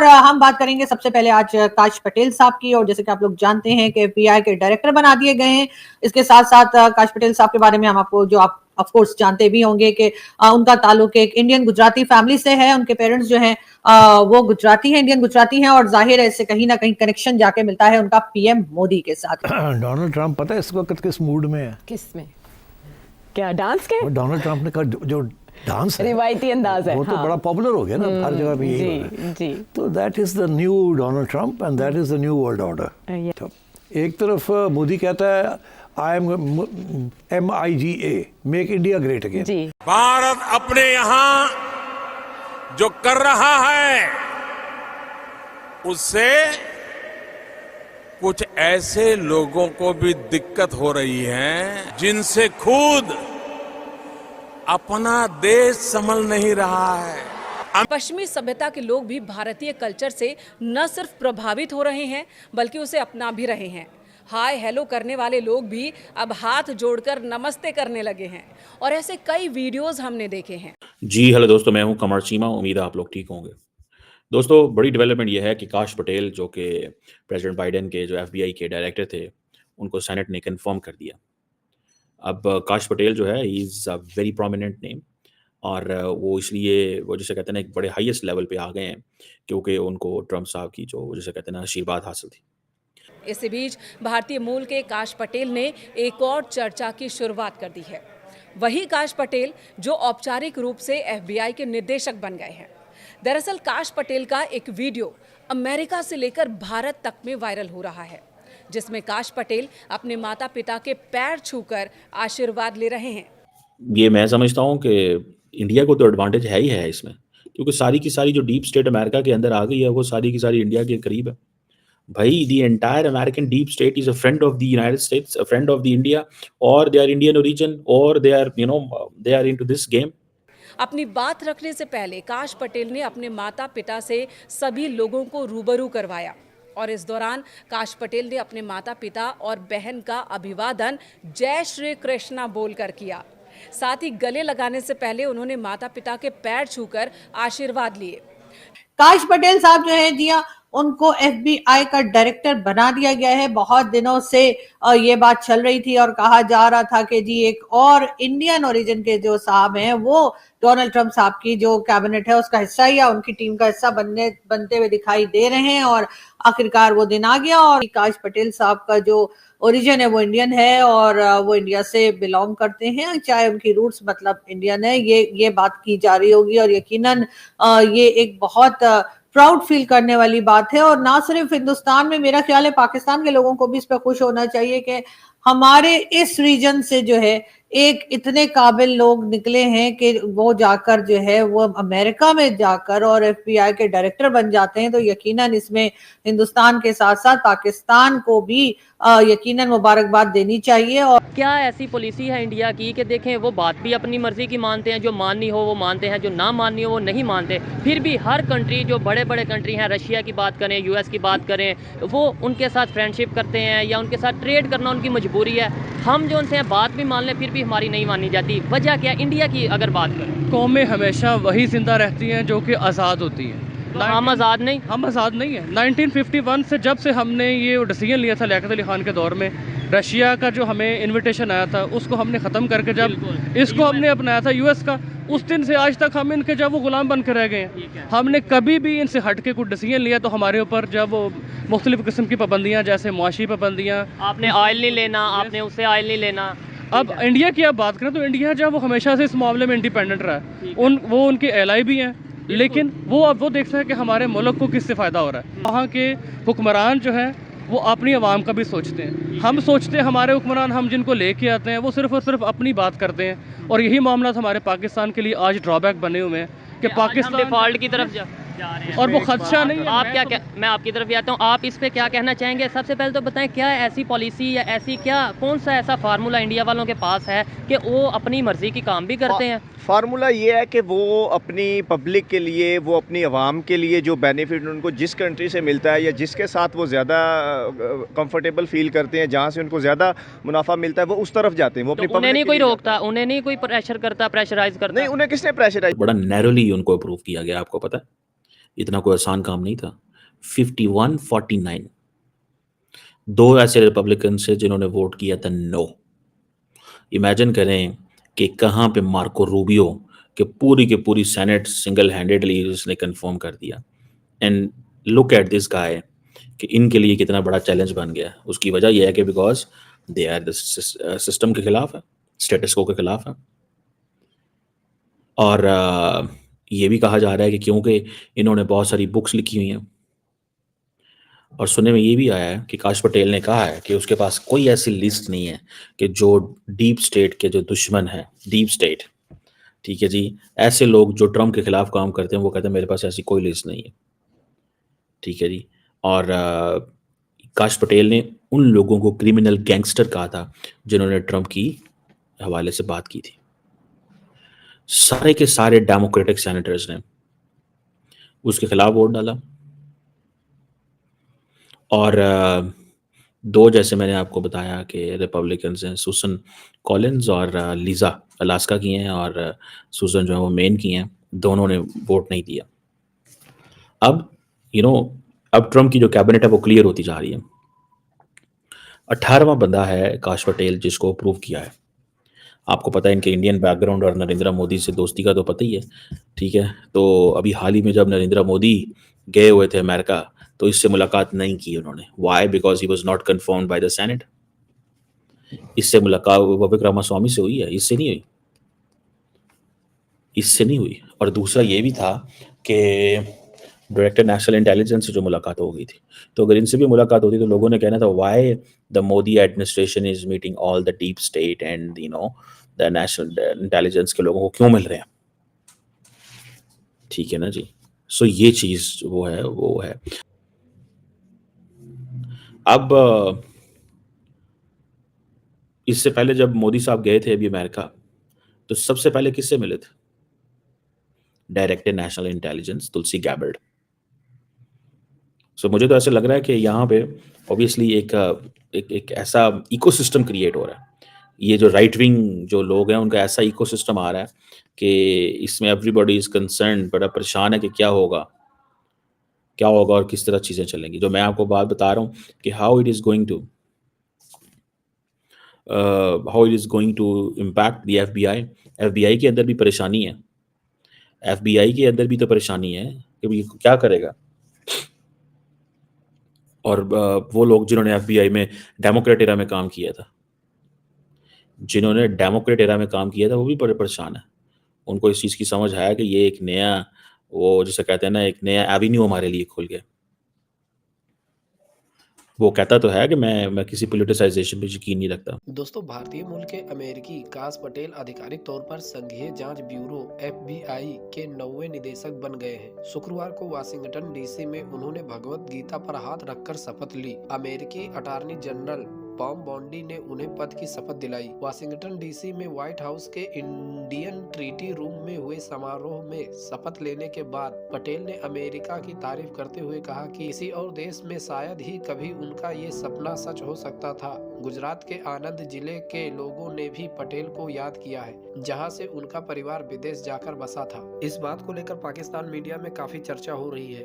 हम बात करेंगे सबसे पहले आज काश पटेल साहब की। और जैसे कि आप लोग जानते हैं कि एफबीआई के डायरेक्टर बना दिए गए हैं। इसके साथ साथ काश पटेल साहब के बारे में हम आपको जो आप ऑफ कोर्स जानते भी होंगे कि उनका ताल्लुक एक इंडियन गुजराती फैमिली से है। उनके पेरेंट्स जो हैं वो गुजराती हैं, इंडियन गुजराती हैं, और जाहिर है इससे कहीं ना कहीं कनेक्शन जाके मिलता है उनका पीएम मोदी के साथ। डोनाल्ड ट्रंप पता है इस वक्त किस मूड में है? किस में? क्या डांस के? डोनाल्ड ट्रंप ने कहा जो डांस है रिवायती अंदाज है, वो तो बड़ा पॉपुलर हो गया ना, हर जगह पे यही हो रहा है। जी। तो that is the new Donald Trump and that is the new world order. तो एक तरफ मोदी कहता है I am MIGA, make India great again. Bharat अपने यहाँ जो कर रहा है उससे कुछ ऐसे लोगों को भी दिक्कत हो रही है जिनसे खुद अपना देश संभल नहीं रहा है। पश्चिमी सभ्यता के लोग भी भारतीय कल्चर से न सिर्फ प्रभावित हो रहे हैं बल्कि उसे अपना भी रहे हैं। हाय हेलो करने वाले लोग भी अब हाथ जोड़कर नमस्ते करने लगे हैं और ऐसे कई वीडियोस हमने देखे हैं। जी हेलो दोस्तों, मैं हूं कमर चीमा। उम्मीद है आप लोग ठीक होंगे। दोस्तों, बड़ी डेवलपमेंट यह है कि काश पटेल जो कि प्रेसिडेंट बाइडेन के जो FBI के डायरेक्टर थे, उनको सेनेट ने कंफर्म कर दिया। अब काश पटेल जो है he is a very prominent name, और वो इसलिए वो जिसे कहते हैं ना एक बड़े हाईएस्ट लेवल पे आ गए हैं क्योंकि उनको ट्रंप साहब की जो जिसे कहते हैं ना आशीर्वाद हासिल थी। इसी बीच भारतीय मूल के काश पटेल ने एक और चर्चा की शुरुआत कर दी है। वही काश पटेल जो औपचारिक रूप से FBI के निदेशक बन गए हैं। दरअसल काश पटेल का एक वीडियो अमेरिका से लेकर भारत तक में वायरल हो रहा है, जिसमें काश पटेल अपने माता पिता के पैर छूकर आशीर्वाद ले रहे हैं। ये मैं समझता हूँ कि इंडिया को तो एडवांटेज है ही है इसमें, क्योंकि सारी की सारी जो डीप स्टेट अमेरिका के अंदर आ गई है वो सारी की सारी इंडिया के करीब है। भाई, the entire American deep state is a friend of the United States, a friend of the India, और दे आर इंडियन ओरिजिन, और they are they are into this game. अपनी बात रखने से पहले काश पटेल ने अपने माता पिता से सभी लोगों को रूबरू करवाया और इस दौरान काश पटेल ने अपने माता पिता और बहन का अभिवादन जय श्री कृष्णा बोलकर किया। साथ ही गले लगाने से पहले उन्होंने माता पिता के पैर छूकर आशीर्वाद लिए। काश पटेल साहब जो है जी उनको FBI का डायरेक्टर बना दिया गया है। बहुत दिनों से ये बात चल रही थी और कहा जा रहा था कि जी एक और इंडियन ओरिजिन के जो साहब हैं वो डोनाल्ड ट्रंप साहब की जो कैबिनेट है उसका हिस्सा या उनकी टीम का हिस्सा बनते हुए दिखाई दे रहे हैं। और आखिरकार वो दिन आ गया और काश पटेल साहब का जो ओरिजिन है वो इंडियन है और वो इंडिया से बिलोंग करते हैं, चाहे उनकी रूट्स मतलब इंडियन है। ये बात की जा रही होगी और यकीनन ये एक बहुत प्राउड फील करने वाली बात है। और ना सिर्फ हिंदुस्तान में, मेरा ख्याल है पाकिस्तान के लोगों को भी इस पर खुश होना चाहिए कि हमारे इस रीजन से जो है एक इतने काबिल लोग निकले हैं कि वो जाकर जो है वो अमेरिका में जाकर और FBI के डायरेक्टर बन जाते हैं। तो यकीनन इसमें हिंदुस्तान के साथ साथ पाकिस्तान को भी यकीनन मुबारकबाद देनी चाहिए। और क्या ऐसी पॉलिसी है इंडिया की कि देखें वो बात भी अपनी मर्जी की मानते हैं, जो माननी हो वो मानते हैं, जो ना माननी हो वो नहीं मानते। फिर भी हर कंट्री, जो बड़े बड़े कंट्री हैं, रशिया की बात करें, US की बात करें, वो उनके साथ फ्रेंडशिप करते हैं या उनके साथ ट्रेड करना उनकी मजबूरी है। हम जो उनसे बात भी मान लें फिर भी हमारी नहीं मानी जाती। वजह क्या? इंडिया की अगर बात करें, कौमें हमेशा वही जिंदा रहती हैं जो कि आज़ाद होती हैं। हम आज़ाद नहीं, हम आज़ाद नहीं है। 1951 से जब से हमने ये डिसीजन लिया था लियाकत अली खान के दौर में, रशिया का जो हमें इनविटेशन आया था उसको हमने ख़त्म करके जब इसको हमने अपनाया था US का, उस दिन से आज तक हम इनके जब वो गुलाम बन के रह गए हैं। हमने कभी भी इनसे हट के कुछ डिसीजन लिया तो हमारे ऊपर जब वो मुख्तलिफ़ किस्म की पाबंदियाँ, जैसे मुआशी पाबंदियाँ, आपने ऑयल नहीं लेना, आपने उससे ऑयल नहीं लेना। अब इंडिया की आप बात करें तो इंडिया जब वो हमेशा से इस मामले में इंडिपेंडेंट रहा है, वो उनके एलाई भी हैं, लेकिन वो अब वो देखते हैं कि हमारे मुल्क को किससे फ़ायदा हो रहा है। वहाँ के हुक्मरान जो हैं वो अपनी आवाम का भी सोचते हैं। हम सोचते हैं हमारे हुक्मरान, हम जिनको लेके आते हैं वो सिर्फ और सिर्फ अपनी बात करते हैं। और यही मामला हमारे पाकिस्तान के लिए आज ड्रॉबैक बने हुए हैं कि पाकिस्तान डिफॉल्ट की तरफ जा रहे हैं और वो खदशा नहीं है। आप क्या मैं आपकी तरफ भी आता हूँ, आप इस पे क्या कहना चाहेंगे? सबसे पहले तो बताएं, क्या ऐसी पॉलिसी या ऐसी क्या कौन सा ऐसा फार्मूला इंडिया वालों के पास है कि वो अपनी मर्जी की काम भी करते हैं? फार्मूला ये है कि वो अपनी पब्लिक के लिए, वो अपनी आवाम के लिए जो बेनिफिट उनको जिस कंट्री से मिलता है या जिसके साथ वो ज़्यादा कंफर्टेबल फील करते हैं, जहाँ से उनको ज़्यादा मुनाफा मिलता है, वो उस तरफ जाते हैं। वो अपनी उन्हें नहीं कोई रोकता, उन्हें नहीं कोई प्रेशर करता, प्रेशराइज करता? नहीं, उन्हें किसने प्रेशराइज? बड़ा नैरोली उनको अप्रूव किया गया, आपको पता है? इतना कोई आसान काम नहीं था। 51-49 दो ऐसे रिपब्लिकन से जिन्होंने वोट किया था नो। इमेजिन करें कि कहाँ पे मार्को रूबियो कि पूरी की पूरी सेनेट सिंगल हैंडेडली उसने कंफर्म कर दिया। And look at this guy कि इनके लिए कितना बड़ा चैलेंज बन गया। उसकी वजह यह है कि because they are the system के खिलाफ है, स्टेटस को के खिलाफ है। और ये भी कहा जा रहा है कि क्योंकि इन्होंने बहुत सारी बुक्स लिखी हुई हैं, और सुनने में ये भी आया है कि काश पटेल ने कहा है कि उसके पास कोई ऐसी लिस्ट नहीं है कि जो डीप स्टेट के जो दुश्मन हैं, डीप स्टेट, ठीक है जी, ऐसे लोग जो ट्रम्प के खिलाफ काम करते हैं, वो कहते हैं मेरे पास ऐसी कोई लिस्ट नहीं है, ठीक है जी। और काश पटेल ने उन लोगों को क्रिमिनल गैंगस्टर कहा था जिन्होंने ट्रम्प की हवाले से बात की थी। सारे के सारे डेमोक्रेटिक सेनेटर्स ने उसके खिलाफ वोट डाला, और दो जैसे मैंने आपको बताया कि रिपब्लिकन्स हैं, सुसन कॉलिन्स और लीजा अलास्का की हैं, और सुसन जो है वो मेन की हैं, दोनों ने वोट नहीं दिया। अब अब ट्रम्प की जो कैबिनेट है वो क्लियर होती जा रही है। 18वां बंदा है काश पटेल जिसको अप्रूव किया है। आपको पता है इनके इंडियन बैकग्राउंड और नरेंद्र मोदी से दोस्ती का तो पता ही है, ठीक है। तो अभी हाल ही में जब नरेंद्र मोदी गए हुए थे अमेरिका, तो इससे मुलाकात नहीं की उन्होंने। Why? Because he was not confirmed by the Senate. इससे मुलाकात वविक रामास्वामी से हुई है, इससे नहीं हुई, इससे नहीं हुई। और दूसरा ये भी था कि डायरेक्टर नेशनल इंटेलिजेंस से जो मुलाकात हो गई थी, तो अगर इनसे भी मुलाकात होती तो लोगों ने कहना था why the Modi administration is meeting all the deep state and the national intelligence के लोगों को क्यों मिल रहे हैं, ठीक है ना जी। सो ये चीज वो है। अब इससे पहले जब मोदी साहब गए थे अभी अमेरिका, तो सबसे पहले किससे मिले थे? Director national intelligence Tulsi Gabbard. So मुझे तो ऐसे लग रहा है कि यहाँ पे ऑब्वियसली एक ऐसा इकोसिस्टम क्रिएट हो रहा है। ये जो राइट विंग जो लोग हैं उनका ऐसा इकोसिस्टम आ रहा है कि इसमें एवरीबॉडी इज कंसर्न, बड़ा परेशान है कि क्या होगा और किस तरह चीज़ें चलेंगी। जो मैं आपको बात बता रहा हूँ कि how it is going to impact the FBI के अंदर भी परेशानी है। एफबीआई के अंदर भी तो परेशानी है कि भाई क्या करेगा। और वो लोग जिन्होंने एफबीआई में डेमोक्रेट एरा में काम किया था, वो भी बड़े परेशान है। उनको इस चीज़ की समझ आया कि ये एक नया, वो जिसे कहते हैं ना, एक नया एवेन्यू हमारे लिए खुल गया। वो कहता तो है कि मैं किसी पोलिटिसाइजेशन पे यकीन नहीं रखता। दोस्तों, भारतीय मूल के अमेरिकी काश पटेल आधिकारिक तौर पर संघीय जांच ब्यूरो FBI के 9वें निदेशक बन गए हैं। शुक्रवार को वाशिंगटन DC में उन्होंने भगवत गीता पर हाथ रखकर शपथ ली। अमेरिकी अटॉर्नी जनरल पॉम बॉन्डी ने उन्हें पद की शपथ दिलाई। वाशिंगटन DC में व्हाइट हाउस के इंडियन ट्रीटी रूम में हुए समारोह में शपथ लेने के बाद पटेल ने अमेरिका की तारीफ करते हुए कहा कि किसी और देश में शायद ही कभी उनका ये सपना सच हो सकता था। गुजरात के आनंद जिले के लोगों ने भी पटेल को याद किया है, जहां से उनका परिवार विदेश जाकर बसा था। इस बात को लेकर पाकिस्तान मीडिया में काफी चर्चा हो रही है।